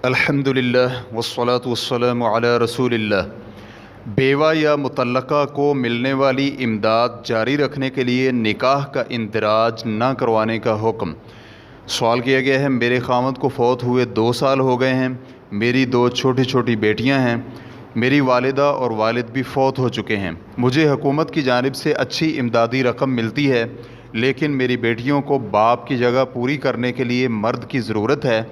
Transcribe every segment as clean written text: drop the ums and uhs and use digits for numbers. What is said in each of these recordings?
الحمدللہ والصلاة والسلام علی رسول اللہ۔ بیوہ یا مطلقہ کو ملنے والی امداد جاری رکھنے کے لیے نکاح کا اندراج نہ کروانے کا حکم۔ سوال کیا گیا ہے، میرے خاوند کو فوت ہوئے 2 سال ہو گئے ہیں، میری 2 چھوٹی چھوٹی بیٹیاں ہیں، میری والدہ اور والد بھی فوت ہو چکے ہیں، مجھے حکومت کی جانب سے اچھی امدادی رقم ملتی ہے، لیکن میری بیٹیوں کو باپ کی جگہ پوری کرنے کے لیے مرد کی ضرورت ہے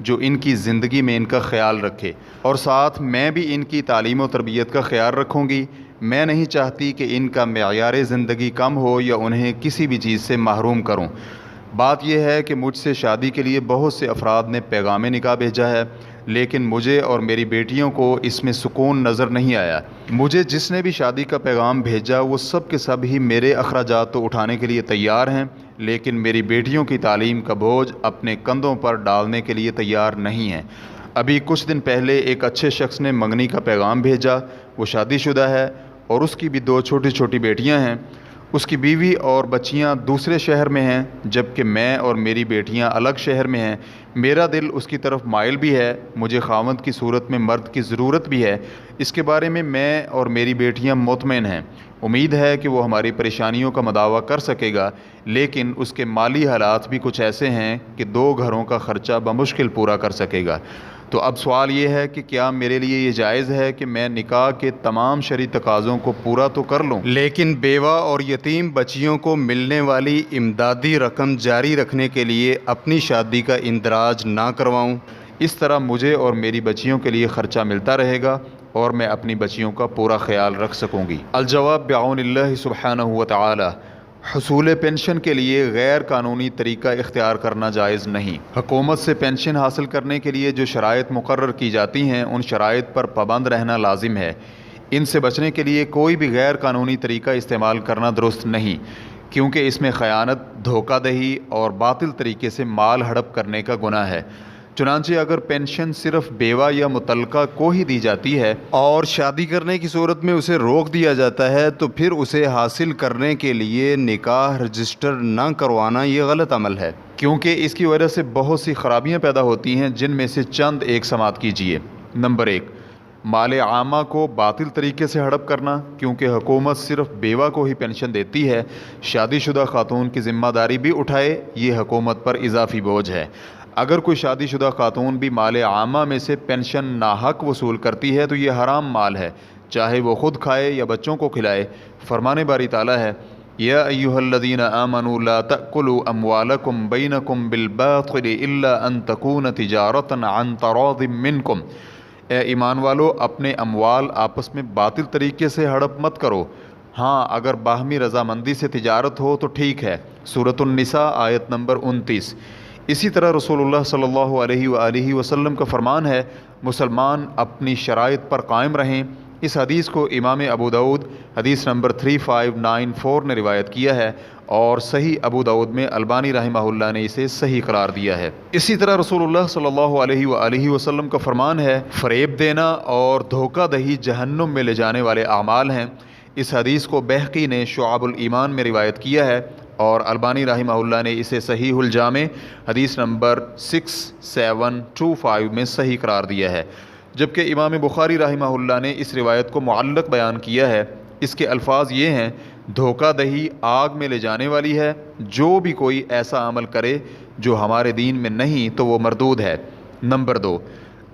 جو ان کی زندگی میں ان کا خیال رکھے، اور ساتھ میں بھی ان کی تعلیم و تربیت کا خیال رکھوں گی۔ میں نہیں چاہتی کہ ان کا معیار زندگی کم ہو یا انہیں کسی بھی چیز سے محروم کروں۔ بات یہ ہے کہ مجھ سے شادی کے لیے بہت سے افراد نے پیغام نکاح بھیجا ہے، لیکن مجھے اور میری بیٹیوں کو اس میں سکون نظر نہیں آیا۔ مجھے جس نے بھی شادی کا پیغام بھیجا وہ سب کے سب ہی میرے اخراجات تو اٹھانے کے لیے تیار ہیں، لیکن میری بیٹیوں کی تعلیم کا بوجھ اپنے کندھوں پر ڈالنے کے لیے تیار نہیں ہیں۔ ابھی کچھ دن پہلے ایک اچھے شخص نے منگنی کا پیغام بھیجا، وہ شادی شدہ ہے اور اس کی بھی 2 چھوٹی چھوٹی بیٹیاں ہیں۔ اس کی بیوی اور بچیاں دوسرے شہر میں ہیں، جبکہ میں اور میری بیٹیاں الگ شہر میں ہیں۔ میرا دل اس کی طرف مائل بھی ہے، مجھے خاوند کی صورت میں مرد کی ضرورت بھی ہے۔ اس کے بارے میں اور میری بیٹیاں مطمئن ہیں۔ امید ہے کہ وہ ہماری پریشانیوں کا مداوع کر سکے گا، لیکن اس کے مالی حالات بھی کچھ ایسے ہیں کہ 2 گھروں کا خرچہ بمشکل پورا کر سکے گا۔ تو اب سوال یہ ہے کہ کیا میرے لیے یہ جائز ہے کہ میں نکاح کے تمام شرعی تقاضوں کو پورا تو کر لوں، لیکن بیوہ اور یتیم بچیوں کو ملنے والی امدادی رقم جاری رکھنے کے لیے اپنی شادی کا اندراج نہ کرواؤں؟ اس طرح مجھے اور میری بچیوں کے لیے خرچہ ملتا رہے گا اور میں اپنی بچیوں کا پورا خیال رکھ سکوں گی۔ الجواب بعون اللہ سبحانہ وتعالی۔ حصول پینشن کے لیے غیر قانونی طریقہ اختیار کرنا جائز نہیں۔ حکومت سے پینشن حاصل کرنے کے لیے جو شرائط مقرر کی جاتی ہیں ان شرائط پر پابند رہنا لازم ہے۔ ان سے بچنے کے لیے کوئی بھی غیر قانونی طریقہ استعمال کرنا درست نہیں، کیونکہ اس میں خیانت، دھوکہ دہی اور باطل طریقے سے مال ہڑپ کرنے کا گناہ ہے۔ چنانچہ اگر پینشن صرف بیوہ یا مطلقہ کو ہی دی جاتی ہے اور شادی کرنے کی صورت میں اسے روک دیا جاتا ہے تو پھر اسے حاصل کرنے کے لیے نکاح رجسٹر نہ کروانا یہ غلط عمل ہے، کیونکہ اس کی وجہ سے بہت سی خرابیاں پیدا ہوتی ہیں، جن میں سے چند ایک سماعت کیجیے۔ نمبر 1، مال عامہ کو باطل طریقے سے ہڑپ کرنا، کیونکہ حکومت صرف بیوہ کو ہی پینشن دیتی ہے، شادی شدہ خاتون کی ذمہ داری بھی اٹھائے، یہ حکومت پر اضافی بوجھ ہے۔ اگر کوئی شادی شدہ خاتون بھی مال عامہ میں سے پینشن ناحق وصول کرتی ہے تو یہ حرام مال ہے، چاہے وہ خود کھائے یا بچوں کو کھلائے۔ فرمان باری تعالیٰ ہے، یا ایھا الذین آمنوا لا تأکلوا اموالکم بینکم بالباطل الا ان تکون تجارۃ عن تراض منکم۔ اے ایمان والو، اپنے اموال آپس میں باطل طریقے سے ہڑپ مت کرو، ہاں اگر باہمی رضامندی سے تجارت ہو تو ٹھیک ہے۔ سورۃ النساء آیت نمبر 29۔ اسی طرح رسول اللہ صلی اللہ علیہ وآلہ وسلم کا فرمان ہے، مسلمان اپنی شرائط پر قائم رہیں۔ اس حدیث کو امام ابو داؤد حدیث نمبر 3594 نے روایت کیا ہے، اور صحیح ابو داؤد میں البانی رحمہ اللہ نے اسے صحیح قرار دیا ہے۔ اسی طرح رسول اللہ صلی اللہ علیہ وآلہ وسلم کا فرمان ہے، فریب دینا اور دھوکہ دہی جہنم میں لے جانے والے اعمال ہیں۔ اس حدیث کو بہقی نے شعب الایمان میں روایت کیا ہے، اور البانی رحمہ اللہ نے اسے صحیح الجامع حدیث نمبر 6725 میں صحیح قرار دیا ہے، جبکہ امام بخاری رحمہ اللہ نے اس روایت کو معلق بیان کیا ہے۔ اس کے الفاظ یہ ہیں، دھوکہ دہی آگ میں لے جانے والی ہے، جو بھی کوئی ایسا عمل کرے جو ہمارے دین میں نہیں تو وہ مردود ہے۔ نمبر 2،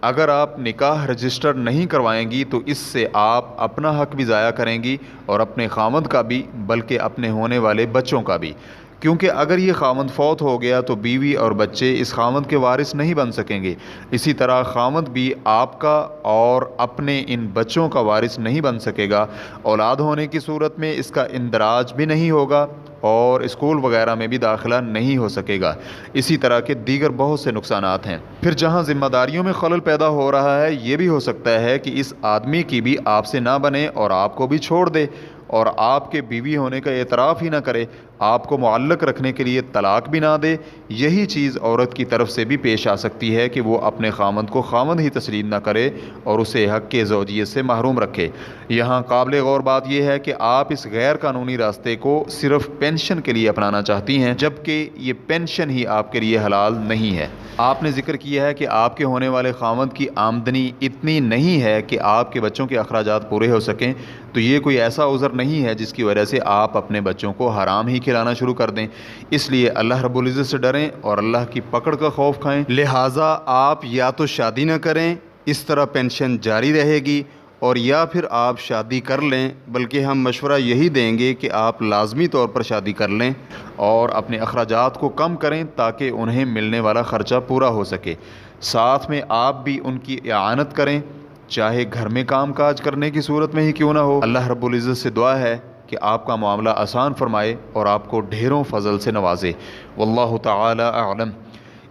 اگر آپ نکاح رجسٹر نہیں کروائیں گی تو اس سے آپ اپنا حق بھی ضائع کریں گی اور اپنے خاوند کا بھی، بلکہ اپنے ہونے والے بچوں کا بھی، کیونکہ اگر یہ خاوند فوت ہو گیا تو بیوی اور بچے اس خاوند کے وارث نہیں بن سکیں گے۔ اسی طرح خاوند بھی آپ کا اور اپنے ان بچوں کا وارث نہیں بن سکے گا۔ اولاد ہونے کی صورت میں اس کا اندراج بھی نہیں ہوگا اور اسکول وغیرہ میں بھی داخلہ نہیں ہو سکے گا۔ اسی طرح کے دیگر بہت سے نقصانات ہیں۔ پھر جہاں ذمہ داریوں میں خلل پیدا ہو رہا ہے، یہ بھی ہو سکتا ہے کہ اس آدمی کی بھی آپ سے نہ بنے اور آپ کو بھی چھوڑ دے، اور آپ کے بیوی ہونے کا اعتراف ہی نہ کرے، آپ کو معلق رکھنے کے لیے طلاق بھی نہ دے، یہی چیز عورت کی طرف سے بھی پیش آ سکتی ہے کہ وہ اپنے خامند کو خامند ہی تسلیم نہ کرے اور اسے حق کے زوجیت سے محروم رکھے۔ یہاں قابل غور بات یہ ہے کہ آپ اس غیر قانونی راستے کو صرف پینشن کے لیے اپنانا چاہتی ہیں، جبکہ یہ پینشن ہی آپ کے لیے حلال نہیں ہے۔ آپ نے ذکر کیا ہے کہ آپ کے ہونے والے خامند کی آمدنی اتنی نہیں ہے کہ آپ کے بچوں کے اخراجات پورے ہو سکیں، تو یہ کوئی ایسا عذر نہیں ہے جس کی وجہ سے آپ اپنے بچوں کو حرام ہی کھلانا شروع کر دیں۔ اس لیے اللہ رب العزت سے ڈریں اور اللہ کی پکڑ کا خوف کھائیں، لہٰذا آپ یا تو شادی نہ کریں، اس طرح پینشن جاری رہے گی، اور یا پھر آپ شادی کر لیں، بلکہ ہم مشورہ یہی دیں گے کہ آپ لازمی طور پر شادی کر لیں اور اپنے اخراجات کو کم کریں تاکہ انہیں ملنے والا خرچہ پورا ہو سکے۔ ساتھ میں آپ بھی ان کی اعانت کریں، چاہے گھر میں کام کاج کرنے کی صورت میں ہی کیوں نہ ہو۔ اللہ رب العزت سے دعا ہے کہ آپ کا معاملہ آسان فرمائے اور آپ کو ڈھیروں فضل سے نوازے۔ واللہ تعالی اعلم۔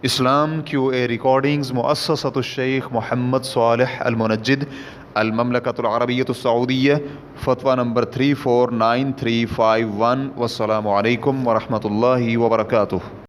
اسلام کیو اے ریکارڈنگز، مؤسسۃ الشیخ محمد صالح المنجد، المملکۃ العربیۃ السعودیہ، فتویٰ نمبر 349351۔ والسلام علیکم ورحمۃ اللہ وبرکاتہ۔